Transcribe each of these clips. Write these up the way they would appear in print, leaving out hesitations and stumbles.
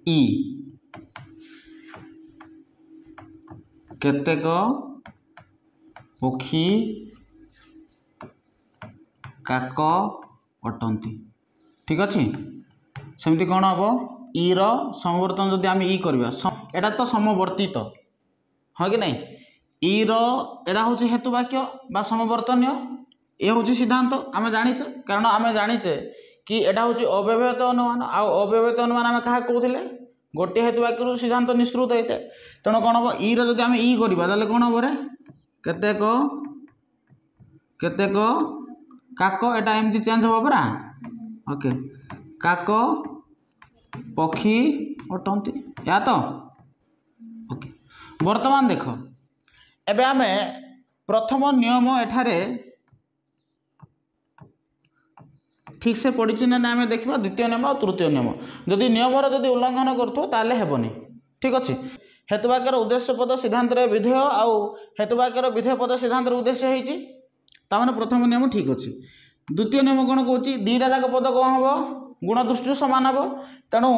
ଇ केतेक पक्षी काक अटंती ठीक अच्छे सेमती कौन हम इ समवर्तन जदि आम इ करवा एटा तो समवर्तित हाँ कि नहीं इ एटा हूँ हेतुवाक्य बा समवर्तनीय ये हूँ सिद्धांत आम जाचे कारण आम जाचे कि एटा हूँ अव्यवहित अनुमान अव्यवहित अनुमान आम क्या कहते गोटे हेतुवाक्य सिद्धांत निश्रुत होता है तेणु कौन हम इ जदि आम इ करवा कौन हम रे केतेक केतेक काक एटा एमती चेंज हम परा ओके काक पक्षी अटंती या तो ओके वर्तमान देख एबे आमे प्रथम नियम एठारे ठीक से पड़ी ना आम देखा द्वितीय नियम और तृतीय नियम जदि नियम जदि उल्लंघन करूँ ताले हेबनी ठीक अच्छे हेतुवाक्यर उद्देश्य पद सिद्धांत विधेय आउ हेतुवाक्यर विधेय पद सिद्धांत उद्देश्य होती ताने प्रथम नियम ठीक अच्छे द्वितीय नियम कौन कौच दीटा जाक पद कौन हम गुण दृष्टि सामान हम तेणु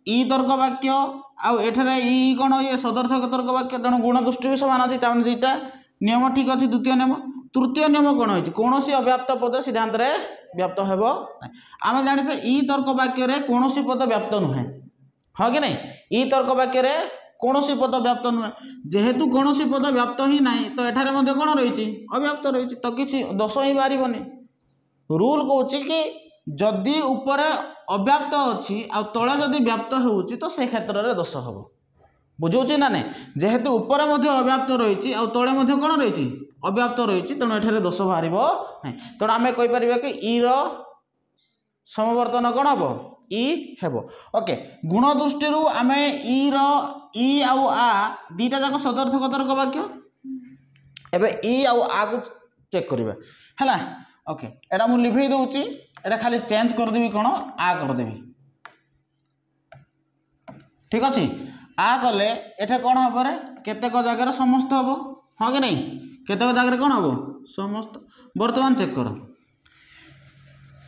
इ तर्क वाक्य आठे इ कौन ये सदर्थक तर्क वाक्य तेणु गुण दृष्टि भी सामान अच्छी ताने दुईटा नियम ठीक अच्छे द्वितीय नियम तृतीय नियम कौन हो कौन अव्याप्त पद सिद्धांत व्याप्त हेब आम जाने इ तर्क वाक्य कौन पद व्याप्त नुहे हाँ कि नहीं इ तर्क वाक्य कौन पद व्याप्त नुहे जेहेतु कौन पद व्याप्त ही ना तो एठारे कौन रही अव्याप्त रही तो किसी दोष ही बाहरनी रूल कौच कि जदि ऊपर अव्याप्त अच्छी आ तले जदि व्याप्त हो तो से क्षेत्र में दोष हम बुझे ना नहीं जेहेतु ऊपर अव्याप्त रही आ तले कौन रही अव्याप्त रही तेणु एठारे दोष बाहर ना तेणु आम कहीपर कि इ समवर्तन कौन हम इ हेब ओके गुण दृष्टि आम इ आउ आ दीटा जाक सदर्थक तर्क वाक्य एबे इ आउ आ को चेक करवा है ओके एटा मु लिभे दूची एटा खाली चेंज करदेवी कौन आ करदेवी ठीक अच्छे आ कले एठे कौन हम रे केतेक जगह समस्त हम हाँ कि नहीं केतेक जगह कौन हम समस्त वर्तमान चेक कर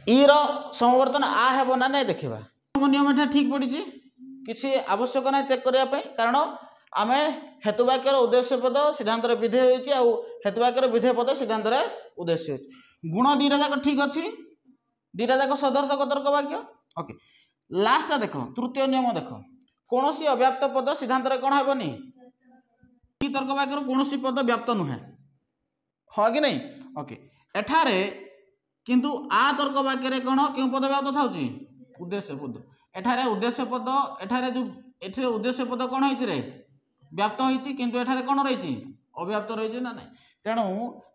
इ समवर्तन आ हेब ना नहीं देखा नियम एठे ठीक पड़ी किसी आवश्यक ना चेक करने कारण आम हेतुवाक्यर उद्देश्य पद सिद्धांत विधेय होती हेतुवाक्यर विधेय पद सिद्धांत उद्देश्य होती गुण दीटा जाक ठीक अच्छी दीटा जाक सदर्थक तर्क वाक्य ओके लास्ट देख तृतीय नियम देख कौन अव्याप्त पद सिद्धांत कौन हेबनी तर्क वाक्य कौन पद व्याप्त नुहे हाँ कि नहीं ओके एठारे किंतु आ तर्क वाक्य कौन क्यों पद व्याप्त था उद्देश्य पद एठारे उद्देश्य पद एठारे जो एठारे उद्देश्य पद कौन होती व्याप्त होती किंतु एठारे कौन रही अव्याप्त रही ना नहीं तेणु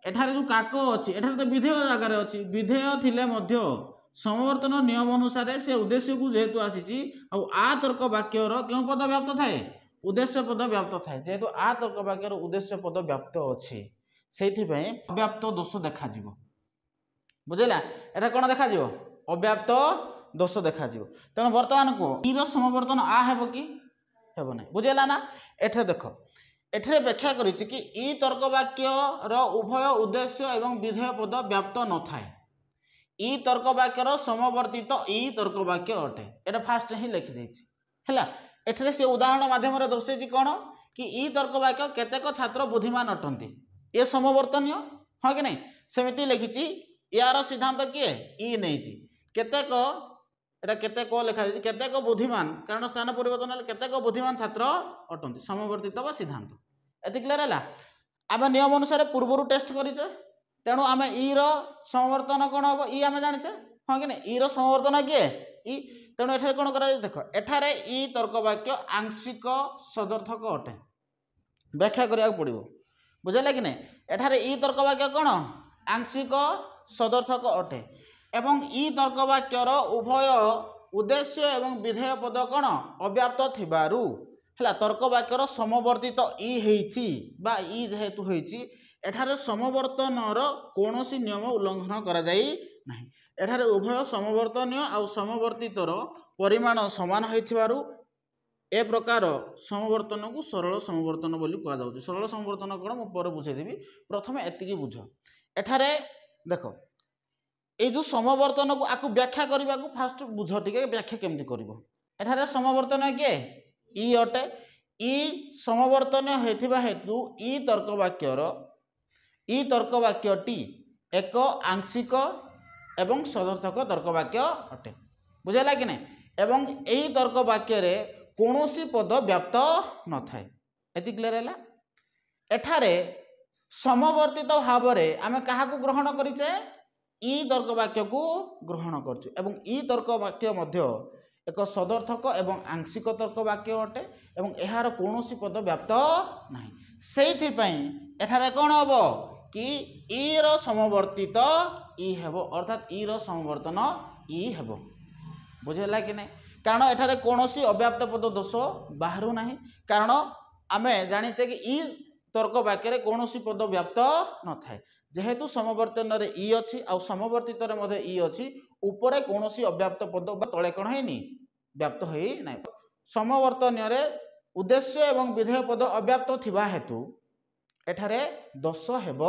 एठारे जो काक अच्छी एठारे तो विधेय जगार अच्छी विधेय थिले मध्य समवर्तन नियम अनुसार से उद्देश्य को जेहेतु आसी आ तर्क वाक्यर क्यों पद व्याप्त थाए उद्देश्य पद व्याप्त थाए जेहेतु आ तर्क वाक्यर उद्देश्य पद व्याप्त अच्छे से अव्याप्त दोष देखा बुझेगा एटा कौन देखा अव्याप्त दोष देखा तेणु बर्तमान को इ समवर्तन आ हेब कि हेब ना बुझेगा ना एठे देख एठे व्याख्या करी कि इ तर्क वाक्यर उभय उद्देश्य एवं विधेय पद व्याप्त न थाए इ तर्क वाक्यर समवर्तित इ तर्क वाक्य अटे एटा फास्ट ही लिखिदे है एठे से उदाहरण माध्यम दर्शे कौन कि इ तर्क वाक्य केतेक छात्र बुद्धिमान अटंती ये समवर्तनीय हाँ कि नहीं सेमती लिखी यार सिद्धांत किए इ नहीं केतेक एटा केतेक लिखा केतेक बुद्धिमान कारण स्थान परिवर्तन केतेक बुद्धिमान छात्र अटंती समवर्तित व सिद्धांत एति क्लियर है आम नियम अनुसार पूर्वर टेस्ट करें तेणु आम इ समवर्तन कौन हम इ आम जाने हाँ कि नहीं इ समवर्तन किए इ तेणु एठारे कौन कर देख एठारे इ तर्क वाक्य आंशिक सदर्थक अटे व्याख्या करा पड़ो बुझेगा कि नहीं एठारे इ तर्क वाक्य कौन आंशिक सदर्थक अटे एवं इ तर्क वाक्यर उभय उद्देश्य एवं विधेय पद कौन अव्याप्त थिबारु है तर्क वाक्यर समवर्तित इ हेछि बा इ जेहेतु हेछि एठारे समवर्तनर कौन नियम उल्लंघन करा जाई नाही एठारे उभय समवर्तनीय आ समवर्तितर परिमाण समान होइथिबारु ए प्रकार समवर्तन को सरल समवर्तन बोली कहा जाउछि सरल समवर्तन कोन मु पर बुझे देबी प्रथमे एतिकी बुझ एठारे देखो ए जो समवर्तन को आकु व्याख्या करबा को फास्ट बुझ टिके व्याख्या केमति करबो एठारे समवर्तन के ଇ ଅଟେ। ଇ ସମବର୍ତ୍ତନ ହୋଇଥିବା ହେତୁ ଇ ତର୍କ ବାକ୍ୟଟି ଏକ ଆଂଶିକ ଏବଂ ସଦର୍ଥକ ତର୍କ ବାକ୍ୟ ଅଟେ। ବୁଝିଲା କି ନାହିଁ? ଏବଂ ଏହି ତର୍କ ବାକ୍ୟରେ କୌଣସି ପଦ ବ୍ୟାପ୍ତ ନଥାଏ। ଏତିକି କ୍ଲିୟର ହେଲା? ଏଠାରେ ସମବର୍ତ୍ତିତ ଭାବରେ ଆମେ କାହାକୁ ଗ୍ରହଣ କରିଛେ? ଇ ତର୍କ ବାକ୍ୟକୁ ଗ୍ରହଣ କରୁଛୁ ଏବଂ ଇ ତର୍କ ବାକ୍ୟ ମଧ୍ୟ ଏକ ସଦର୍ଥକ ଏବଂ ଆଂଶିକ ତର୍କ ବାକ୍ୟ ଅଟେ ଏବଂ ଏହାର କୌଣସି ପଦ ବ୍ୟାପ୍ତ ନାହିଁ। ସେଇଥିପାଇଁ ଏଠାରେ କ'ଣ ହେବ କି ଇ ର ସମବର୍ତ୍ତିତ ଇ ହେବ, ଅର୍ଥାତ୍ ଇ ର ସମବର୍ତ୍ତନ ଇ ହେବ। ବୁଝିଲା କି ନାହିଁ? କାରଣ ଏଠାରେ କୌଣସି ଅବ୍ୟାପ୍ତ ପଦ ଦୋଷ ବାହାରୁ ନାହିଁ। କାରଣ ଆମେ ଜାଣିଛେ କି ଇ ତର୍କ ବାକ୍ୟରେ କୌଣସି ପଦ ବ୍ୟାପ୍ତ ନଥାଏ। ଯେହେତୁ ସମବର୍ତ୍ତନରେ ଇ ଅଛି ଆଉ ସମବର୍ତ୍ତିତରେ ମଧ୍ୟ ଇ ଅଛି, ଉପରେ କୌଣସି ଅବ୍ୟାପ୍ତ ପଦ ବା ତଳେ କ'ଣ ହେଇନି? ବ୍ୟାପ୍ତ ହୋଇ ନାହିଁ। ସମବର୍ତ୍ତନରେ ଉଦ୍ଦେଶ୍ୟ ଏବଂ ବିଧେୟ ପଦ ଅବ୍ୟାପ୍ତ ଥିବା ହେତୁ ଏଠାରେ ଦୋଷ ହେବ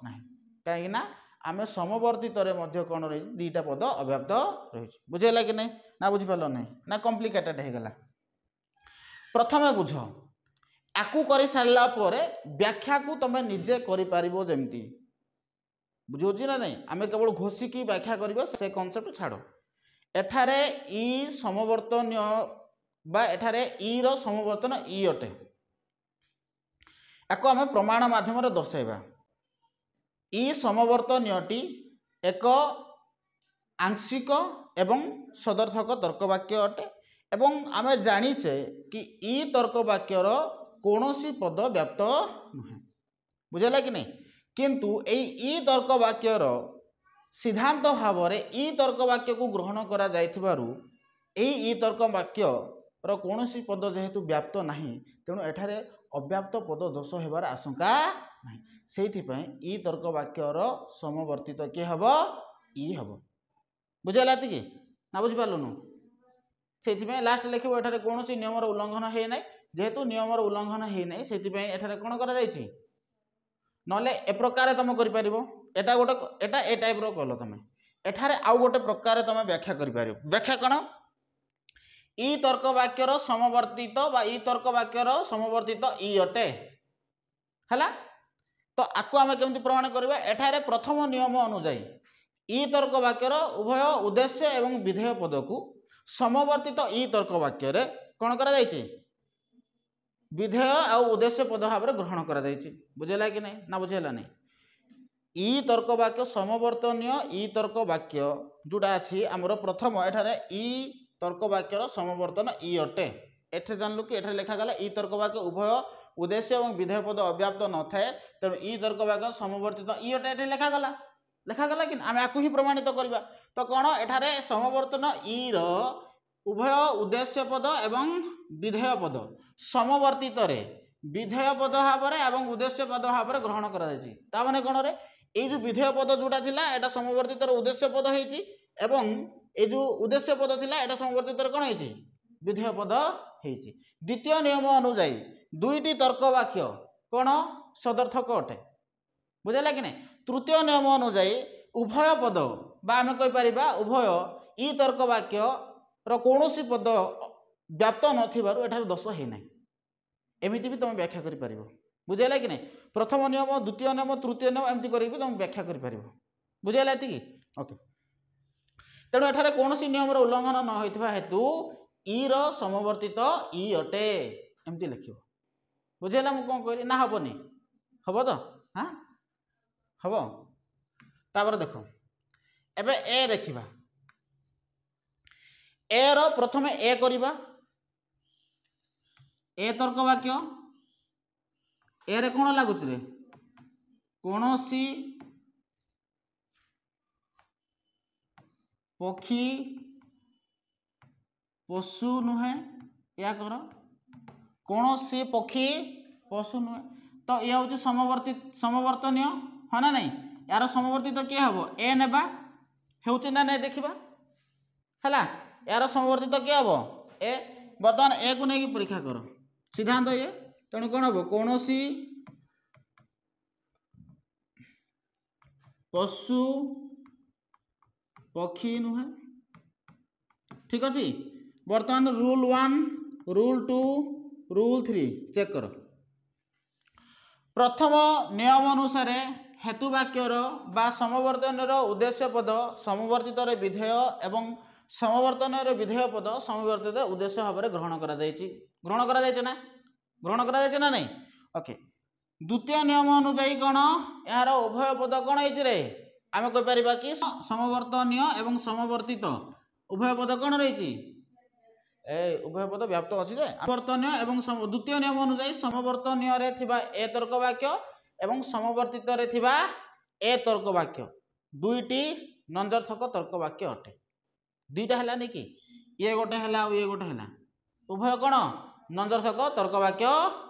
ନାହିଁ। କାହିଁକି ନା ଆମେ ସମବର୍ତ୍ତିତରେ ମଧ୍ୟ କ'ଣ ରହିଛି? ଦୁଇଟା ପଦ ଅବ୍ୟାପ୍ତ ରହିଛି। ବୁଝିଲା କି ନାହିଁ? ନା ବୁଝିପାରିଲ ନାହିଁ? ନା କମ୍ପ୍ଲିକେଟେଡ୍ ହେଇଗଲା? ପ୍ରଥମେ ବୁଝ, ଆକୁ କରିସାରିଲା ପରେ ବ୍ୟାଖ୍ୟାକୁ ତମେ ନିଜେ କରିପାରିବ। ଯେମିତି ବୁଝୁଛି ନା ନାହିଁ? ଆମେ କେବଳ ଘୋଷିକି ବ୍ୟାଖ୍ୟା କରିବା ସେ କନସେପ୍ଟ ଛାଡ଼। ଏଠାରେ ଇ ସମବର୍ତ୍ତନୀୟ ବା ଏଠାରେ ଇ ର ସମବର୍ତ୍ତନ ଇ ଅଟେ। ଆକୁ ଆମେ ପ୍ରମାଣ ମାଧ୍ୟମରେ ଦର୍ଶାଇବା। ଇ ସମବର୍ତ୍ତନୀୟଟି ଏକ ଆଂଶିକ ଏବଂ ସଦର୍ଥକ ତର୍କ ବାକ୍ୟ ଅଟେ ଏବଂ ଆମେ ଜାଣିଛେ କି ଇ ତର୍କ ବାକ୍ୟର କୌଣସି ପଦ ବ୍ୟାପ୍ତ ନୁହେଁ। ବୁଝିଲା କି ନାହିଁ? କିନ୍ତୁ ଏଇ ଇ ତର୍କ ବାକ୍ୟର ସିଦ୍ଧାନ୍ତ ଭାବରେ ଇ ତର୍କ ବାକ୍ୟକୁ ଗ୍ରହଣ କରାଯାଇଥିବାରୁ ଏହି ଇ ତର୍କ ବାକ୍ୟର କୌଣସି ପଦ ଯେହେତୁ ବ୍ୟାପ୍ତ ନାହିଁ, ତେଣୁ ଏଠାରେ ଅବ୍ୟାପ୍ତ ପଦ ଦୋଷ ହେବାର ଆଶଙ୍କା ନାହିଁ। ସେଇଥିପାଇଁ ଇ ତର୍କ ବାକ୍ୟର ସମବର୍ତ୍ତିତ କିଏ ହେବ? ଇ ହେବ। ବୁଝିଲା ଏତିକି? ନା ବୁଝିପାରିଲୁନୁ? ସେଇଥିପାଇଁ ଲାଷ୍ଟ ଲେଖିବ ଏଠାରେ କୌଣସି ନିୟମର ଉଲ୍ଲଂଘନ ହେଇନାହିଁ। ଯେହେତୁ ନିୟମର ଉଲ୍ଲଂଘନ ହେଇନାହିଁ, ସେଥିପାଇଁ ଏଠାରେ କ'ଣ କରାଯାଇଛି? ନହେଲେ ଏ ପ୍ରକାର ତମେ କରିପାରିବ। ଏଟା ଏ ଟାଇପ୍ର କଲ ତମେ। ଏଠାରେ ଆଉ ଗୋଟେ ପ୍ରକାର ତମେ ବ୍ୟାଖ୍ୟା କରିପାରିବ। ବ୍ୟାଖ୍ୟା କ'ଣ? ଇ ତର୍କ ବାକ୍ୟର ସମବର୍ତ୍ତିତ ବା ଇ ତର୍କ ବାକ୍ୟର ସମବର୍ତ୍ତିତ ଇ ଅଟେ। ହେଲା? ତ ଆକୁ ଆମେ କେମିତି ପ୍ରମାଣ କରିବା? ଏଠାରେ ପ୍ରଥମ ନିୟମ ଅନୁଯାୟୀ ଇ ତର୍କ ବାକ୍ୟର ଉଭୟ ଉଦ୍ଦେଶ୍ୟ ଏବଂ ବିଧେୟ ପଦକୁ ସମବର୍ତ୍ତିତ ଇ ତର୍କ ବାକ୍ୟରେ କ'ଣ କରାଯାଇଛି? ବିଧେୟ ଆଉ ଉଦ୍ଦେଶ୍ୟ ପଦ ଭାବରେ ଗ୍ରହଣ କରାଯାଇଛି। ବୁଝିଲା କି ନାହିଁ? ନା ବୁଝିଲା ନାହିଁ? ଇ ତର୍କ ବାକ୍ୟ ସମବର୍ତ୍ତନୀୟ ଇ ତର୍କ ବାକ୍ୟ ଯୋଉଟା ଅଛି ଆମର ପ୍ରଥମ ଏଠାରେ ଇ ତର୍କ ବାକ୍ୟର ସମବର୍ତ୍ତନ ଇ ଅଟେ। ଏଠାରେ ଜାଣିଲୁ କି ଏଠାରେ ଲେଖାଗଲା ଇ ତର୍କ ବାକ୍ୟ ଉଭୟ ଉଦ୍ଦେଶ୍ୟ ଏବଂ ବିଧେୟ ପଦ ଅବ୍ୟାପ୍ତ ନଥାଏ, ତେଣୁ ଇ ତର୍କ ବାକ୍ୟ ସମବର୍ତ୍ତିତ ଇ ଅଟେ। ଏଠି ଲେଖାଗଲା କି ଆମେ ଆକୁ ହିଁ ପ୍ରମାଣିତ କରିବା। ତ କ'ଣ ଏଠାରେ ସମବର୍ତ୍ତନ ଇ ର ଉଭୟ ଉଦ୍ଦେଶ୍ୟ ପଦ ଏବଂ ବିଧେୟ ପଦ ସମବର୍ତ୍ତିତରେ ବିଧେୟ ପଦ ଭାବରେ ଏବଂ ଉଦ୍ଦେଶ୍ୟ ପଦ ଭାବରେ ଗ୍ରହଣ କରାଯାଇଛି। ତା ମାନେ କ'ଣ ରେ? এই যে বিধেয় পদ যেটা লা এটা সমবর্তিতর উদ্দেশ্য পদ হয়েছি এবং এই যে উদ্দেশ্য পদ লা এটা সমবর্তিতর কোণ হয়েছি? বিধেয় পদ হয়েছি। দ্বিতীয় নিয়ম অনুযায়ী দুইটি তর্ক বাক্য কোণ? সদর্থক অটে। বুঝলা কি না? তৃতীয় নিয়ম অনুযায়ী উভয় পদ বা আমি কইপারিবা উভয় ই তর্ক বাক্যর কৌশি পদ ব্যাপ্ত নথিবারু এঠার দোষ হয়ে নাই। এমিতি বি তুমি ব্যাখ্যা করে পারিব। বুঝাইলা কি নাই? প্রথম নিয়ম, দ্বিতীয় নিয়ম, তৃতীয় নিয়ম এমতি করি তুমি ব্যাখ্যা করে পারিব। বুঝাইলা এতিকি? ওকে। তেণু এখানে কৌশি নিয়মর উল্লঙ্ঘন ন হইଥିବା হেতু ই র সমবর্তিত ই অটে এমতি লিখিব। বুঝাইলা মু কোন কইলি? না হবনি? হব তো? হ্যাঁ হব। তারপরে দেখো এবে এ দেখিবা। এ র প্রথমে এ করিবা। এ তর্ক বাক্য এরে কোণ লাগুଛି রে? কৌশি পক্ষী পশু নুহে। या कर कौनसी पक्षी पशु नुहे। तो ये हूँ समवर्तनीय हाँ ना नहीं? यार समवर्तित तो किए हम ए नेबा होची ना नहीं देखा है। यार समवर्तित तो किए हम ए। बर्तमान ए को नहीं परीक्षा कर सिद्धांत ये। तेणु कौन हम? कौनसी पशु पक्षी नुहे। ठीक अच्छे। बर्तमान रूल 1 रूल 2 रूल 3 चेक कर। प्रथम नियम अनुसार हेतु वाक्यर बा समवर्तन उद्देश्य पद समवर्तित विधेय एवं समवर्तन विधेय पद समवर्तित उद्देश्य भाव में ग्रहण करा ना ग्रहण करा ना नहीं। ओके द्वितीय नियम अनुजाई कौन यार उभय पद कौन है आम कहीपर कि समवर्तनीय एवं समवर्तित उभय पद कौन रही उभय पद व्याप्त अच्छी समवर्तनीय एवं द्वितीय नियम अनुजाई समवर्तनीय ए तर्क वाक्य एवं समवर्तित ए तर्क वाक्य दुईटी नंजर्थक तर्क वाक्य अटे दुईटा है कि ये गोटे है ये गोटे है उभय कौन नंजर्थक तर्क वाक्य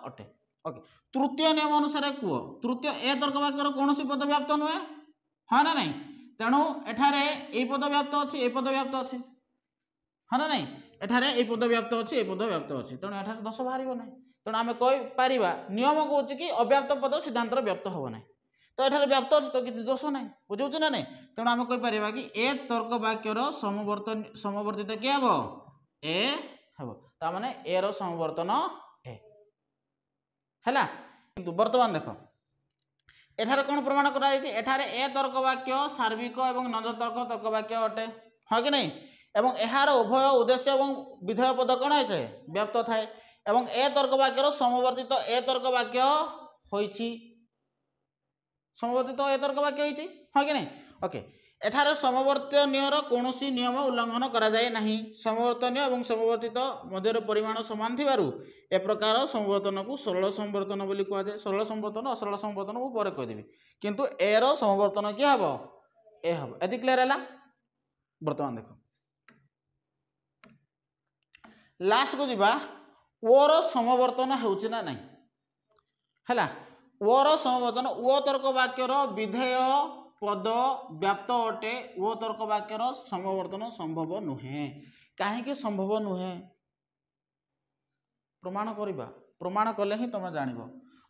अटे। ओके तृतीय नियम अनुसार कह तृतीय ए तर्क वाक्यर कौन पद व्याप्त नुहे हाँ ना नहीं तेणु एठारे ए पद व्याप्त अच्छी ए पद व्याप्त अच्छी हाँ ना नहीं एठारे ए पद व्याप्त अच्छी ए पद व्याप्त अच्छी तेणु एठारे दोष बाहर ना तेणु आम कहीपर नियम कौच कि अव्याप्त पद सिद्धांत व्याप्त हम ना तो एठारे व्याप्त अच्छी तो किसी दोष ना बुझे ना नहीं तेणु आम कहीपर कि ए तर्क वाक्यर समवर्तित किए हम ए हम ताने ए रो समवर्तन ए है किंतु वर्तमान देख एठारे कौन प्रमाण कराठारे ए तर्क वाक्य सार्विक और नंजतर्क तर्क वाक्य अटे हाँ कि नहीं एवं यार उभय उद्देश्य और विधेय पद कौन है व्याप्त थाए एवं ए तर्क वाक्यर समवर्तित ए तर्क वाक्य होइछि समवर्तित ए तर्क वाक्य होइछि हाँ कि नहीं। ओके एठारे समवर्तनीय कौन नियम उल्लंघन करा जाए नहीं समवर्तनीय और समवर्तित मध्य परिमाण समान थिबारु ए प्रकार समवर्तन को सरल समवर्तन बोली कह जाए सरल समवर्तन असरल समवर्तन को पर कहदेवी किंतु ए रो समवर्तन किए हम ए हम यदि क्लियर है। बर्तमान देख लास्ट को जीवा ओर समवर्तन होउछि ना नहीं है ओर समवर्तन ओ तर्क वाक्यर विधेय पद व्याप्त अटे ओ तर्क वाक्यर समवर्तन संभव नुहे कहीं संभव नुहे प्रमाण करवा प्रमाण कले ही तुम जान।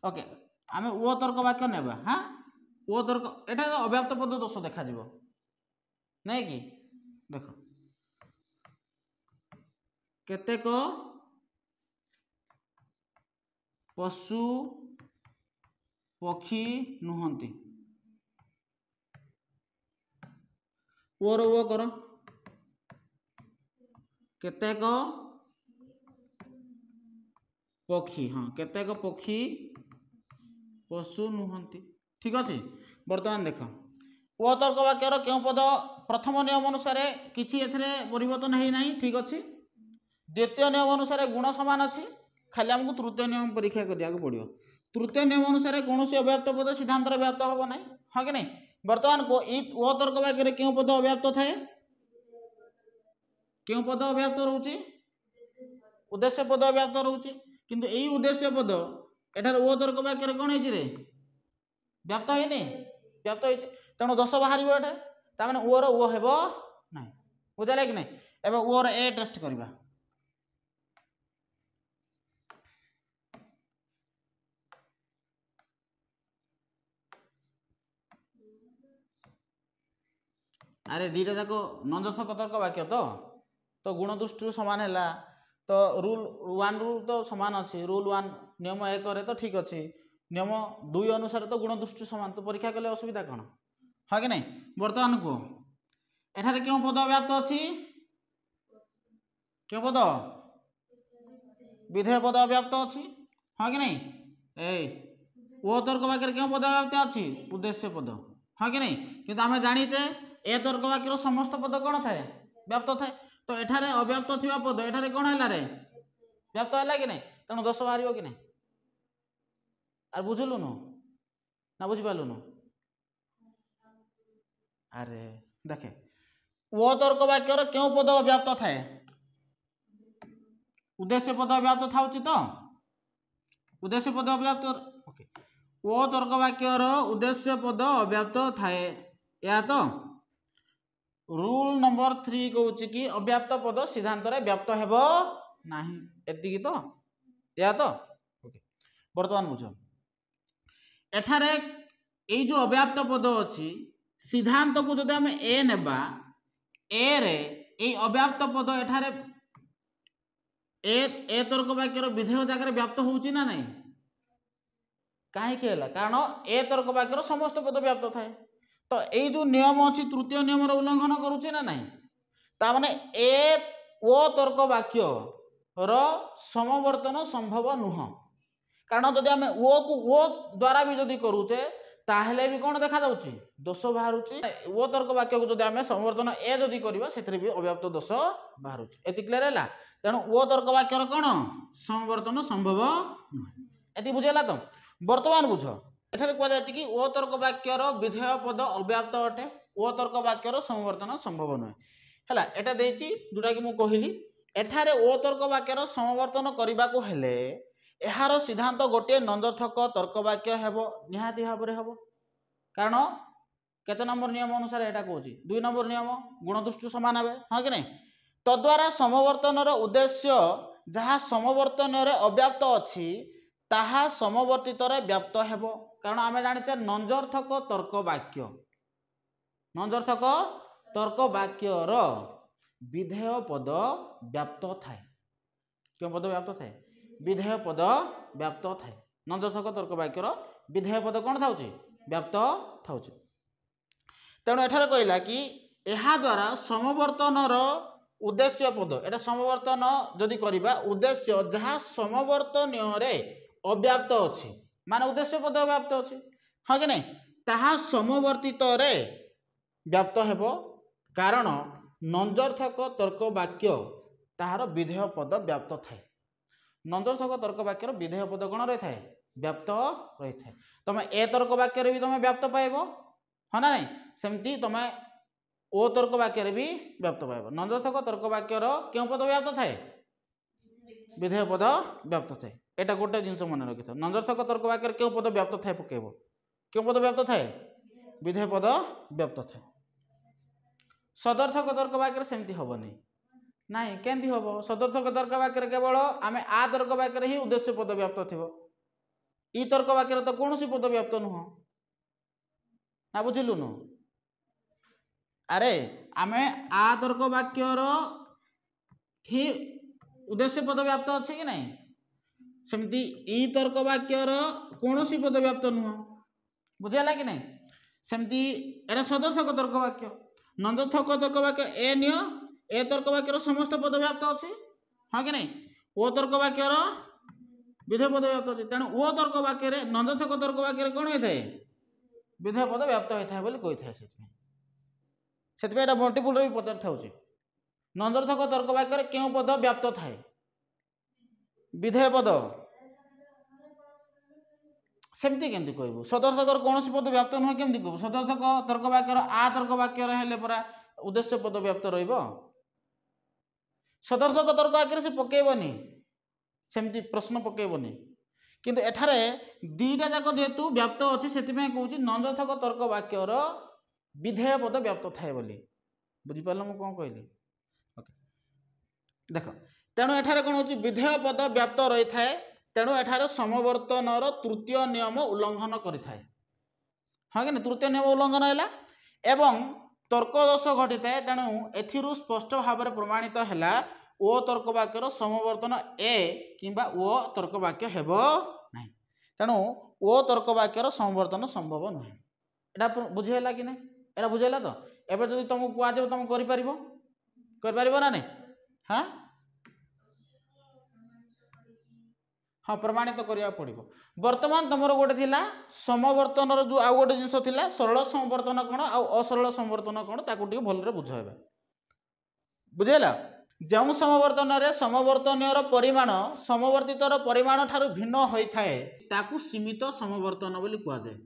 ओके आम ओ तर्क वाक्य नेबा हाँ ओ तर्क एटा अव्याप्त पद दोष देखा नहीं कि देख केतेक पशु पक्षी नुहंती ओर ओ कर केतेक पक्षी हाँ केतेक पक्षी पशु नुहंती ठीक अच्छे। बर्तमान देख ओ तर्क वाक्यर क्यों पद प्रथम नियम अनुसार किसी एथिरे परिवर्तन है ना ठीक अच्छे द्वितीय नियम अनुसार गुण सामान अच्छी खाली आमको तृतीय नियम परीक्षा करिया पड़ो तृतीय नियम अनुसार कौन अव्याप्त पद सिद्धांत व्याप्त हम ना हाँ कि नहीं। बर्तमान को ओ तर्क वाक्य क्यों पद अव्याप्त थाए क्यों पद अव्याप्त रोचे उद्देश्य पद अव्याप्त रोचे किंतु यही उद्देश्य पद एठार ओ तर्क वाक्य कौन है व्याप्त है व्याप्त हो तेणु दोष बाहर एटे ओर ओ हेब ना बुझाला कि नहीं एवं ओर ए टेस्ट करवा अरे दीटा जाक नंजर्थक तर्क वाक्य तो गुण दृष्टि सामान है तो रूल 1 रूल तो सामान अच्छी रूल 1 नियम 1 तो ठीक अच्छे नियम 2 अनुसार तो गुण दृष्टि सामान तो परीक्षा कले असुविधा कौन हाँ कि नहीं। बर्तमान को एठारे क्यों पद व्याप्त अच्छी क्यों पद विधेय पद व्याप्त अच्छी हाँ कि नहीं ए ओ तर्क वाक्य क्यों पद व्याप्त अच्छी उद्देश्य पद हाँ कि नहीं किंतु आम जाचे ए तर्क वाक्यर समस्त पद कौन थाए व्याप्त थाए तो एठारे अव्याप्त थिबा पद एठारे कौन है रे व्याप्त है कि नहीं तेणु दोष बाहर कि नहीं आर बुझलुनु ना बुझिपालुनु अरे देखे ओ तर्क वाक्यर क्यों पद व्याप्त थाए उद्देश्य पद व्याप्त था तो उद्देश्य पद अव्याप्त ओके ओ तर्क वाक्यर उद्देश्य पद अव्याप्त थाए या तो रूल नंबर 3 कहूँ कि अव्याप्त पद सिद्धांत व्याप्त हेब नाही एति तो या तो ओके। बर्तमान बुझ एठारे ये जो अव्याप्त पद अच्छी सिद्धांत को जब आम ए नेबा ए रे ए अव्याप्त पद एठारे ए तर्क वाक्यर विधेय जगह व्याप्त होउची ना नहीं कहीं कारण ए तर्क वाक्यर समस्त पद व्याप्त थाए तो यही जो नियम अच्छी तृतीय नियम उल्लंघन करुचे ना नहीं ताने ए ओ तर्क वाक्य रो समवर्तन संभव नुह कारण जदि आम ओ को ओ द्वारा भी जदि करूचे ताहले भी कौन देखा जाउची दोष बाहरुची ओ तर्क वाक्य को जदि आम समवर्तन ए जदि करबा सेतरे भी अव्याप्त दोष बाहरुची एति क्लियर हैला तेणु ओ तर्क वाक्यर कौन समवर्तन संभव एति बुझेला तो वर्तमान बुझ एठारे कुआ जायछि कि ओ तर्क वाक्यर विधेय पद अव्याप्त अटे ओ तर्क वाक्यर समवर्तन संभव नुहे हैला एटा देछि जोटा कि मु कहिली एठारे ओ तर्क वाक्यर समवर्तन करबा को हेले एहार सिद्धांत गोटे नंदर्थक तर्क वाक्य हेबो निहाती भाबरे हेबो कारण केते नंबर नियम अनुसार एटा कहूची 2 नंबर नियम गुण दृष्टि समान हेबे हां कि नै तद्वारा समवर्तनर उद्देश्य जहाँ समवर्तन अव्याप्त अछि ताहा समवर्तित व्याप्त हेबो कारण आमे जानिचे नंजर्थक तर्क वाक्यर विधेय पद व्याप्त थाए क्यों पद व्याप्त थाए विधेय पद व्याप्त थाए नंजर्थक तर्क वाक्यर विधेय पद कौन थाउची व्याप्त थाउची तेणु एठारे कहला कि एहा द्वारा समवर्तनर उद्देश्य पद एटा समवर्तन जदि करिबा उद्देश्य जहाँ समवर्तन रे अव्याप्त अछि माने उद्देश्य पद अव्याप्त अछि हां कि नै ताहा समवर्तित रे व्याप्त हेबो कारण नंजर्थक तर्क वाक्य ताहार विधेय पद व्याप्त थाए नंजर्थक तर्क वाक्यर विधेय पद कौन रही थाए व्याप्त रही थाए तुम ए तर्क वाक्य भी तुम व्याप्त पाइबो हाँ ना नहीं सेमती तुम ओ तर्क वाक्य भी व्याप्त पाइबो नंजर्थक तर्क वाक्यर क्यों पद व्याप्त थाए विधेय पद व्याप्त थाए एटा गोटे जिनस मन रखि था नंजर्थक तर्क वाक्य क्यों पद व्याप्त थाए पकेबो क्यों पद व्याप्त थाए विधेय पद व्याप्त थाए सदर्थक तर्क वाक्य सेमती हबनी नहीं केमती हम सदर्थक तर्क वाक्य केवल आम आ तर्क वाक्य ही उद्देश्य पद व्याप्त थी ई तर्क वाक्य तो कौन पद व्याप्त नुह ना बुझिलुनु अरे आम आ तर्क वाक्यर ही उद्देश्य पद व्याप्त अच्छे कि नहीं सेमती ई तर्क वाक्यर कौन पद व्याप्त नुह बुझेगा कि नहीं सेमती एटा सदर्थक तर्क वाक्य नंदर्थक तर्क वाक्य ए निय ए तर्क वाक्यर समस्त पद व्याप्त अच्छी हाँ कि नहीं ओ तर्क वाक्यर विधेय पद व्याप्त अच्छी तेणु ओ तर्क वाक्य नंदर्थक तर्क वाक्य कौन होता है विधेय पद व्याप्त होता है बोली कही था मल्टीपुल भी पचार था नंदर्थक तर्क वाक्य क्यों पद व्याप्त थाए विधेय पद सेमती केमती कहबू सदर्थक कौन पद व्याप्त नुह केमती कहबू सदर्थक तर्क वाक्यर आ तर्क वाक्य हेले परा उद्देश्य पद व्याप्त रहिबो सदर्थक तर्क वाक्य से पकेबनी सेमती प्रश्न पकेबनी किंतु एठारे दीटा जाक जेहेतु व्याप्त अच्छी से कहूँ नंदर्थक तर्क वाक्यर विधेय पद व्याप्त थाए बोली बुझिपाल मु कौन कहली ओके देख तेणु एठारे कौन हो विधेय पद व्याप्त रही थाए तेणु एठारे समवर्तनर तृतीय नियम उल्लंघन करि थाए हाँ कि तृतीय नियम उल्लंघन है एवं तर्क दोष घटी थाए तेणु एथिरु स्पष्ट भाव में प्रमाणित है ओ तर्क वाक्यर समवर्तन ए किंबा ओ तर्क वाक्य हेब ना तेणु ओ तर्क वाक्यर समवर्तन संभव नुहे एटा बुझेला कि ना एटा बुझेला तो एबे जदि तुमको कुआजे तुम कर ना नहीं हाँ हाँ प्रमाणित तो करने पड़ो बर्तमान तुम गोटे थिला समवर्तन जो आउ गोटे जिनस थिला सरल समवर्तन कौन आउ असरल समवर्तन कौन ताकू टिके भलरे बुझाइबा बुझेला जो समवर्तन रे समवर्तन परिमाण समवर्तितर परिमाण ठारू भिन्न होता है ताकू सीमित समवर्तन बोली कह जाए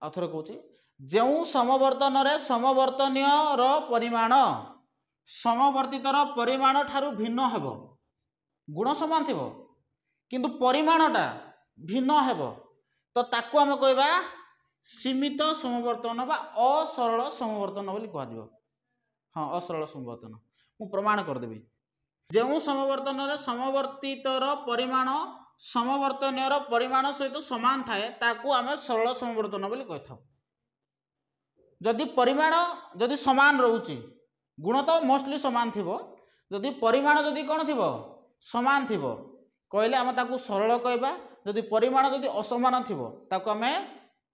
आउथरे कहूँ जो समवर्तन रे समवर्तनीय परिमाण समवर्तितर परिमाण ठारू भिन्न हेबो गुण समान थी किंतु परिमाणटा भिन्न हेब तो ताकू आम कहबा सीमित समवर्तन बा असरल समवर्तन बोली कह हाँ असरल समवर्तन मु प्रमाण करदेवी जो समवर्तन रे समवर्तितर परिमाण समवर्तनीय परिमाण सहित समान थाए ताकू आम सरल समवर्तन बोली कहि थाउ जदि परिमाण जदि समान रोचे गुण तो मोस्टली समान थिबो जदि परिमाण जदि कौन थी समान थी कहले आम ताकू सरल कहबा जदि परिमाण जदि असमान थी ताकू आम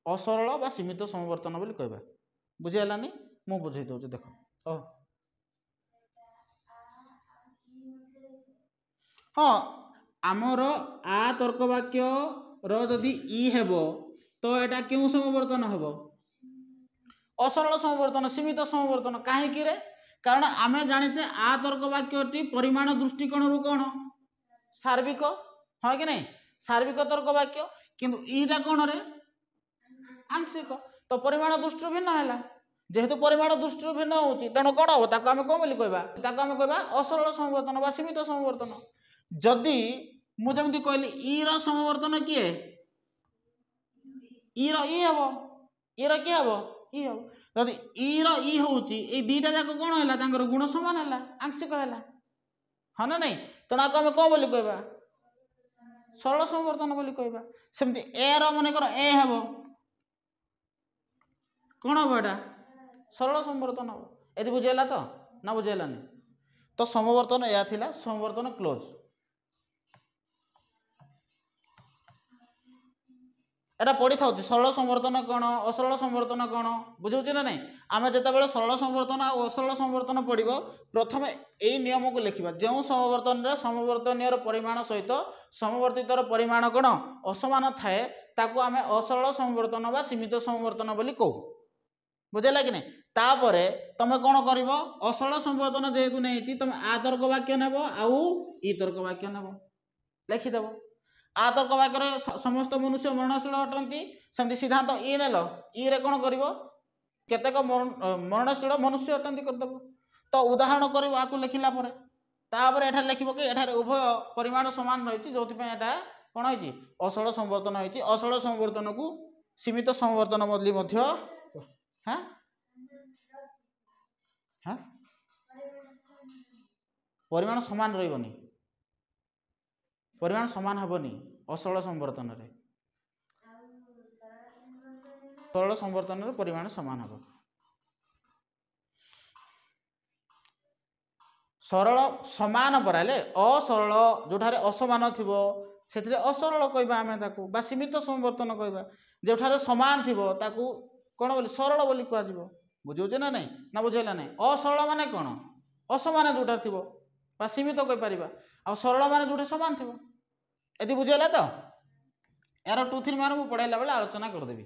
असरल बा सीमित समवर्तन बोली कहबा बुझीगलानी मु बुझे दउछि देख हाँ आमर आ तर्क वाक्य रदि इ हेबो तो एटा क्यों समवर्तन हेबो असरल समवर्तन सीमित समवर्तन कहीं रे कारण आमे जानिचे आ तर्क वाक्यटी परिमाण दृष्टिकोण रु कौन सार्विक हाँ कि नहीं सार्विक तर्क वाक्य किंतु इटा कौन रे आंशिक तो परिमाण दृष्टि भिन्न है जेहेतु परिमाण दृष्टि भिन्न होची तेणु कौन हम ताको आमे कौन बोली कहबा ताको आमे कहबा असरल समवर्तन बा सीमित समवर्तन जदि मु जमती कहली इ रो समवर्तन किए इ रो इ हबो इ रो किए हबो इ हबो जदि इ रो इ होची ए दीटा जाक कोन हैला तांकर गुण समान हैला आंशिक हैला हाँ ना नहीं तेणु आको आमे कौन बोली कहबा सरल समवर्तन बोली कहबा सेमती ए रो मने कर ए हबो कौन हबो एटा सरल समवर्तन हबो एति बुझेला तो ना बुझेलानी तो समवर्तन या थिला समवर्तन क्लोज एटा पढ़ी था सरल समवर्तन कौन असरल समवर्तन कौन बुझे ना नहीं आम जिते सरल समवर्तन और असरल समवर्तन पढ़ प्रथम यही नियम को लिखा जो समवर्तन समवर्तनीय परिमाण सहित समवर्तित परिमाण कौन असमान थाए ताकू आम असरल समवर्तन बा सीमित समवर्तन बोली कहू बुझेगा कि नहीं तापर तुम कौन कर असरल समवर्तन जेहेतु नहीं तुम आ तर्क वाक्य नेब आउ इ तर्क वाक्य नेब लिखिदेव आ तर्क वाक्य समस्त मनुष्य मरणशील अटंती सेमती सिद्धांत इ नेल इ रे कौन कर केतेक मरणशील मनुष्य अटंती करदेव तो उदाहरण कर आपको लिखला तापर एठार लिख कि एठार उभय परिमाण समान रही जो कौन है असरल समवर्तन होती असरल समवर्तन को सीमित समवर्तन बदली हाँ हाँ परिमाण समान रही परिमाण समान हेनी असरल समवर्तन रे सरल समवर्तन रे परिमाण समान हे सरल समान पराले असरल जोठारे असमान थिबो सेथिरे असरल कहबा आमे ताकू बा सीमित समवर्तन कहबा जोठारे समान थिबो ताकू कौन बोली सरल बोली कह बुझे ना नहीं ना बुझेला नहीं असरल माने कौन असमान जोटा थी सीमित कही पार आ सरल मान जो समान थी ये बुझेगा तो यार 2-3 मार्क मुझे पढ़ाइला बेले आलोचना करदेवी।